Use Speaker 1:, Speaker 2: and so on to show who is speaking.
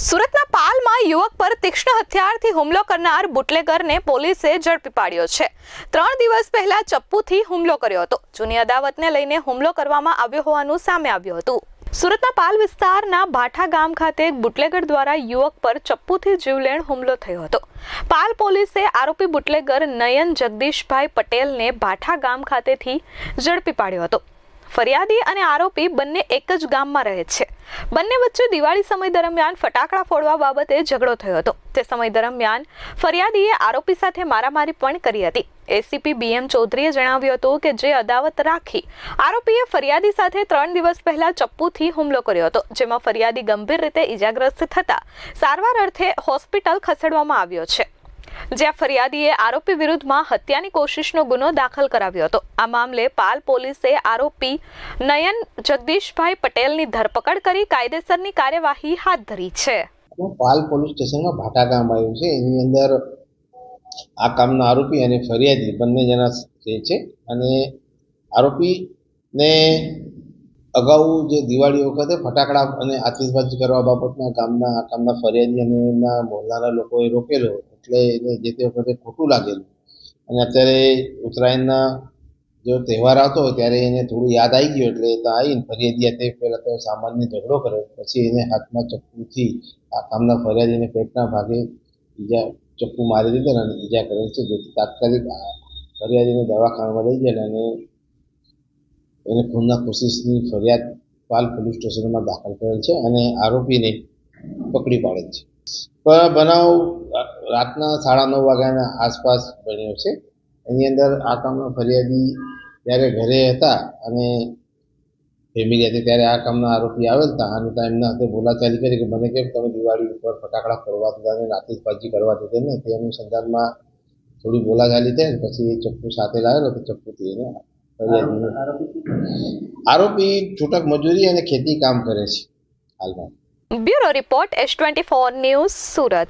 Speaker 1: સુરતના પાલમાં યુવક પર તીક્ષ્ણ હથિયારથી હુમલો કરનાર બુટલેગરને પોલીસે ઝડપી પાડ્યો છે। 3 દિવસ પહેલા ચપ્પુથી હુમલો કર્યો હતો। જૂની અદાવતને લઈને હુમલો કરવામાં આવ્યો હોવાનું સામે આવ્યું હતું। સુરતના પાલ વિસ્તારના ભાઠા ગામ ખાતે બુટલેગર દ્વારા યુવક પર ચપ્પુથી જીવલેણ હુમલો થયો હતો। પાલ પોલીસે આરોપી બુટલેગર નયન જગદીશભાઈ પટેલને ભાઠા ગામ ખાતેથી ઝડપી પાડ્યો હતો। ફરિયાદી અને આરોપી બંને એક જ ગામમાં રહે છે। બંને વચ્ચે દિવાળી સમય દરમિયાન ફટાકડા ફોડવા બાબતે ઝઘડો થયો હતો। તે સમય દરમિયાન ફરિયાદીએ આરોપી સાથે મારામારી પણ કરી હતી। એસીપી બીએમ ચૌધરીએ જણાવ્યું હતું કે જે અદાવત રાખી આરોપીએ ફરિયાદી સાથે 3 દિવસ પહેલા ચપ્પુથી હુમલો કર્યો હતો, જેમાં ફરિયાદી ગંભીર રીતે ઈજાગ્રસ્ત થતા સારવાર અર્થે હોસ્પિટલ ખસેડવામાં આવ્યો છે, જ્યાં ફરિયાદીએ આરોપી વિરુદ્ધમાં હત્યાની કોશિશનો ગુનો દાખલ કરાવ્યો હતો। આ મામલે પાલ પોલીસે આરોપી નયન જગદીશભાઈ પટેલની ધરપકડ કરી કાયદેસરની કાર્યવાહી હાથ ધરી છે।
Speaker 2: પાલ પોલીસ સ્ટેશનમાં ભાઠા ગામ આવ્યું છે। એની અંદર આ કામના આરોપી અને ફરિયાદી બંને જણા છે અને આરોપીને અગાઉ જે દિવાળી વખતે ફટાકડા અને આતિશબાજી કરવા બાબતમાં કામના ફરિયાદી અને એમના મોહલ્લાના લોકોએ રોકેલો, એટલે એને જે તે વખતે ખોટું લાગેલું અને અત્યારે ઉત્તરાયણના જો તહેવાર આવતો હોય ત્યારે એને થોડું યાદ આવી ગયું, એટલે ત્યાં આવીને ફરિયાદી તે પહેલાં તો સામાન્ય ઝઘડો કર્યો, પછી એને હાથમાં ચપ્પુથી આ કામના ફરિયાદીને પેટના ભાગે ચપ્પુ મારી દીધા અને ઈજા કરેલ છે, જેથી તાત્કાલિક ફરિયાદીને દવાખાનામાં લઈ જાય અને એને ખૂનના કોશિશની ફરિયાદ પાલ પોલીસ સ્ટેશનમાં દાખલ કરેલ છે અને આરોપીને પકડી પાડેલ છે। બનાવ રાતના 9:30 વાગ્યાના આસપાસ બન્યો છે। એની અંદર આ કામના ફરિયાદી જ્યારે ઘરે હતા અને ફેમિલી હતી ત્યારે આ કામના આરોપી આવેલ હતા અને એમના હાથે બોલાચાલી કરી કે મને કેમ તમે દિવાળી ઉપર ફટાકડા ફોડવા દીધા અને આતિશબાજી કરવા દીધી ને, તે અનુસંધાનમાં થોડી બોલાચાલી થઈ, પછી એ ચપ્પુ સાથે લાવેલો તો ચપ્પુથી એને આરોપી છૂટક મજૂરી અને ખેતી કામ કરે છે હાલમાં।
Speaker 1: Bureau report S24 news Surat.